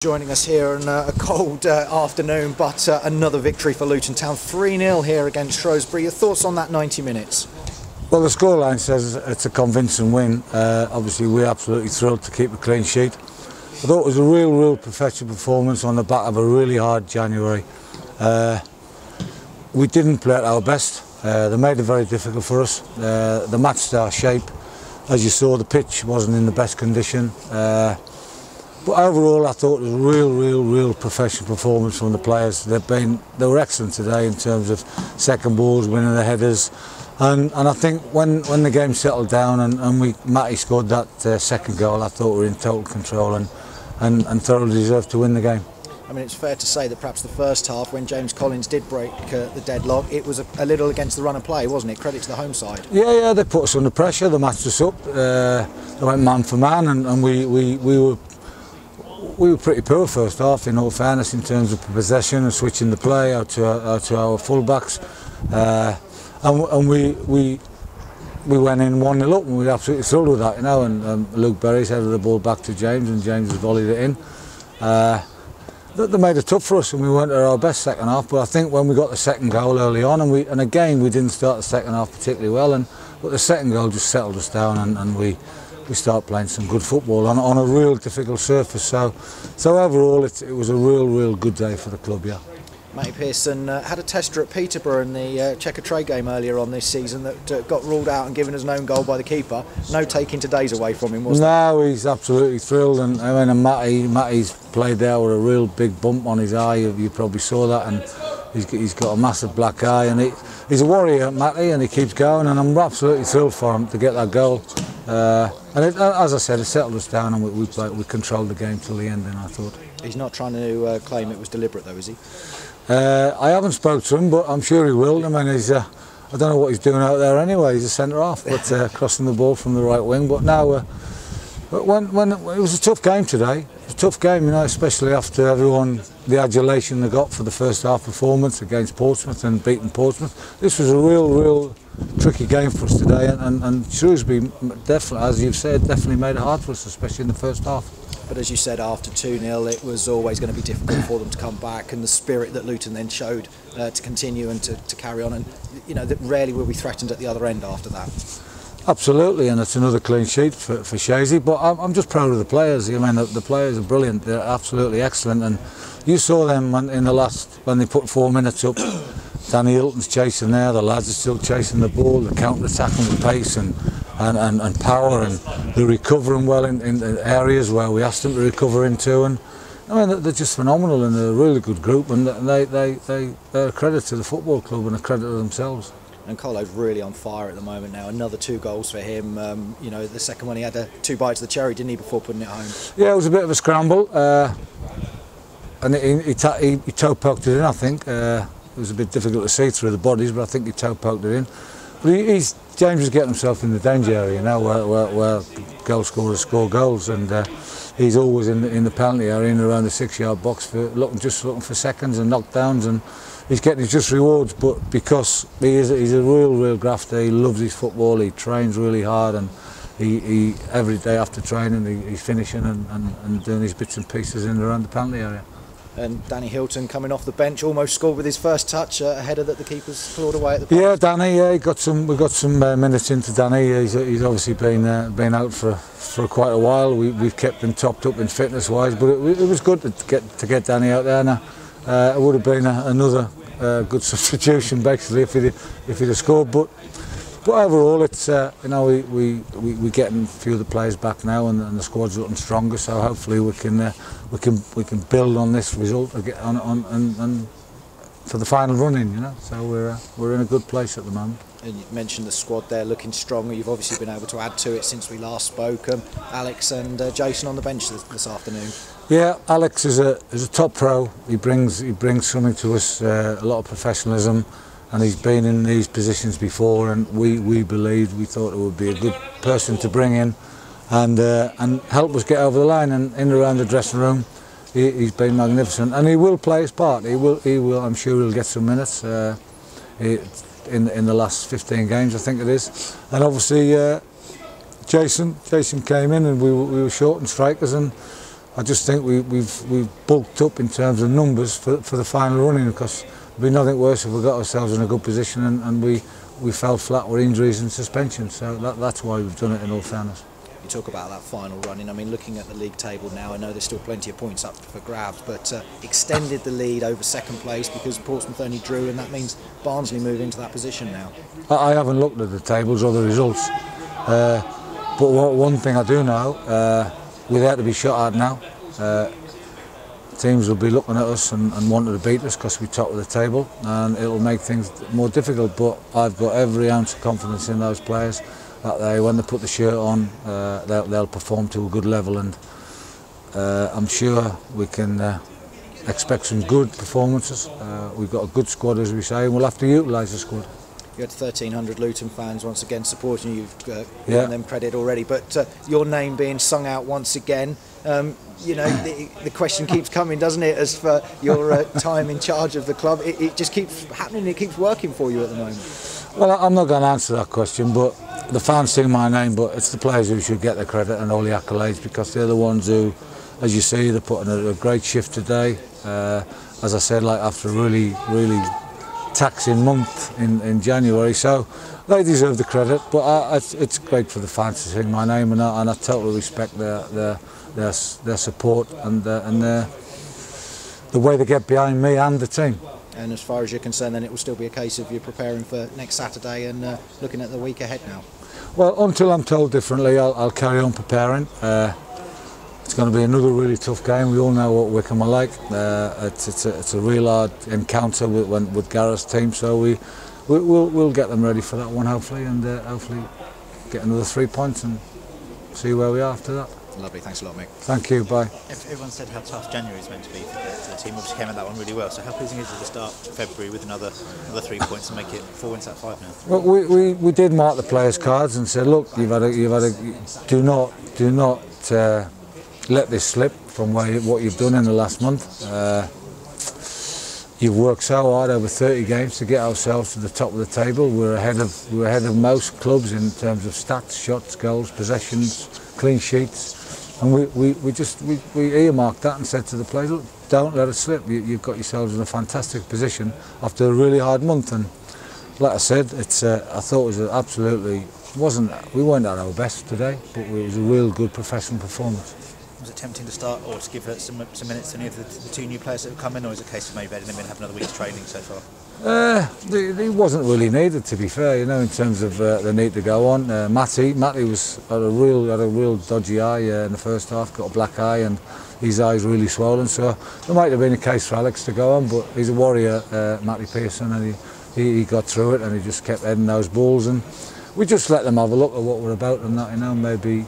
Joining us here on a cold afternoon, but another victory for Luton Town, 3-0 here against Shrewsbury. Your thoughts on that 90 minutes? Well, the scoreline says it's a convincing win. Obviously, we're absolutely thrilled to keep a clean sheet. I thought it was a real professional performance on the back of a really hard January. We didn't play at our best. They made it very difficult for us. They matched our shape. As you saw, the pitch wasn't in the best condition. But overall, I thought it was a real professional performance from the players. They were excellent today in terms of second balls, winning the headers, and I think when the game settled down and Matty scored that second goal, I thought we were in total control and thoroughly deserved to win the game. I mean, it's fair to say that perhaps the first half, when James Collins did break the deadlock, it was a little against the run of play, wasn't it? Credit to the home side. Yeah, they put us under pressure. They matched us up. They went man for man, and we were pretty poor first half, in all fairness, in terms of possession and switching the play out to our full-backs. And we went in 1-0 up, and we were absolutely thrilled with that, you know. And Luke Berry's headed the ball back to James, and James has volleyed it in. They made it tough for us, and we weren't at our best second half. But I think when we got the second goal early on, and again we didn't start the second half particularly well, but the second goal just settled us down, and we start playing some good football on a real difficult surface. So overall, it was a real good day for the club, yeah. Matty Pearson had a tester at Peterborough in the Checker Trade game earlier on this season that got ruled out and given us an own goal by the keeper. No taking today's away from him, was there? No, he's absolutely thrilled, and I mean, Matty's played there with a real big bump on his eye. You probably saw that, and he's got a massive black eye, and he's a warrior, Matty, and he keeps going, and I'm absolutely thrilled for him to get that goal. As I said, it settled us down, and we controlled the game till the end, and I thought. He's not trying to claim it was deliberate, though, is he? I haven't spoke to him, but I'm sure he will. I mean, I don't know what he's doing out there anyway. He's a centre half, but crossing the ball from the right wing. But now, when it was a tough game today. It was a tough game, you know, especially after the adulation they got for the first half performance against Portsmouth and beating Portsmouth. This was a real tricky game for us today, and Shrewsbury, definitely, as you've said, definitely made it hard for us, especially in the first half. But as you said, after 2-0, it was always going to be difficult for them to come back, and the spirit that Luton then showed to continue and to carry on, and you know, that rarely will be threatened at the other end after that. Absolutely, and it's another clean sheet for Shazy, but I'm just proud of the players. I mean, the players are brilliant. They're absolutely excellent, and you saw them in the last, when they put 4 minutes up. Danny Hilton's chasing there, the lads are still chasing the ball, they're counter-attacking with pace and power, and they're recovering well in areas where we asked them to recover into, and I mean, they're just phenomenal, and they're a really good group, and they're a credit to the football club and a credit to themselves. And Colo's really on fire at the moment now. Another 2 goals for him. You know, the second one he had 2 bites of the cherry, didn't he, before putting it home? Yeah, it was a bit of a scramble, and he toe poked it in, I think. It was a bit difficult to see through the bodies, but I think he toe poked it in. But James is getting himself in the danger area, you know, where goal scorers score goals, and he's always in the penalty area, in around the 6-yard box, just looking for seconds and knockdowns, and he's getting his just rewards. But because he's a real grafter, he loves his football, he trains really hard, and he every day after training he's finishing and doing his bits and pieces in and around the penalty area. And Danny Hilton coming off the bench, almost scored with his first touch, a header that the keeper's clawed away at the post. Yeah, Danny. Yeah, we got some minutes into Danny. He's obviously been out for quite a while. We've kept him topped up in fitness wise, but it was good to get Danny out there. Now it would have been another good substitution basically if he'd have scored. But overall, it's you know, we're getting a few of the players back now, and the squad's looking stronger. So hopefully we can build on this result and for the final run in. You know, so we're in a good place at the moment. And you mentioned the squad there looking stronger. You've obviously been able to add to it since we last spoke. Alex and Jason on the bench this afternoon. Yeah, Alex is a top pro. He brings something to us, a lot of professionalism. And he's been in these positions before, and we thought it would be a good person to bring in and help us get over the line, and in and around the dressing room. He's been magnificent, and he will play his part. He will. I'm sure he'll get some minutes in the last 15 games, I think it is. And obviously Jason came in, and we were short on strikers, and I just think we've bulked up in terms of numbers for the final running, because it'd be nothing worse if we got ourselves in a good position and we fell flat with injuries and suspension. So that's why we've done it, in all fairness. You talk about that final running. I mean, looking at the league table now, I know there's still plenty of points up for grabs, but extended the lead over second place because Portsmouth only drew, and that means Barnsley move into that position now. I haven't looked at the tables or the results, but one thing I do know, we're there to be shot at now. Teams will be looking at us and wanting to beat us because we're top of the table, and it'll make things more difficult, but I've got every ounce of confidence in those players that when they put the shirt on, they'll perform to a good level, and I'm sure we can expect some good performances. We've got a good squad, as we say, and we'll have to utilise the squad. You had 1,300 Luton fans once again supporting you. You've given them credit already, but your name being sung out once again, you know, the question keeps coming, doesn't it, as for your time in charge of the club? It just keeps happening, it keeps working for you at the moment. Well, I'm not going to answer that question, but the fans sing my name, but it's the players who should get the credit and all the accolades, because they're the ones who, as you see, they're putting a great shift today. As I said, like after a really taxing month in January, so they deserve the credit, but it's great for the fans to sing my name, and I totally respect their support and the way they get behind me and the team. And as far as you're concerned, then it will still be a case of you preparing for next Saturday and looking at the week ahead now? Well, until I'm told differently, I'll carry on preparing. It's going to be another really tough game. We all know what Wickham are like. It's a real hard encounter with Gareth's team, so we'll get them ready for that one, hopefully, and hopefully get another 3 points and see where we are after that. Lovely, thanks a lot, Mick. Thank you, bye. Everyone said how tough January is meant to be for the team. Obviously came at that one really well, so how pleasing is it to start February with another 3 points and make it 4 wins out of 5 now? Well, we did mark the players' cards and said, look, you've had a do not let this slip from what you've done in the last month. You've worked so hard over 30 games to get ourselves to the top of the table. We're ahead of most clubs in terms of stats, shots, goals, possessions, clean sheets. And we earmarked that and said to the players, look, don't let it slip. You've got yourselves in a fantastic position after a really hard month. And like I said, I thought it was we weren't at our best today, but it was a real good professional performance. Was it tempting to start or to give some minutes to any of the 2 new players that have come in, or is it a case of maybe letting them in have another week's training so far? It wasn't really needed, to be fair, you know, in terms of the need to go on. Matty had a real dodgy eye in the first half, got a black eye, and his eye's really swollen. So there might have been a case for Alex to go on, but he's a warrior, Matty Pearson, and he got through it, and he just kept heading those balls, and we just let them have a look at what we're about, and that, you know, maybe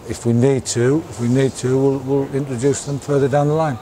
if we need to, we'll introduce them further down the line.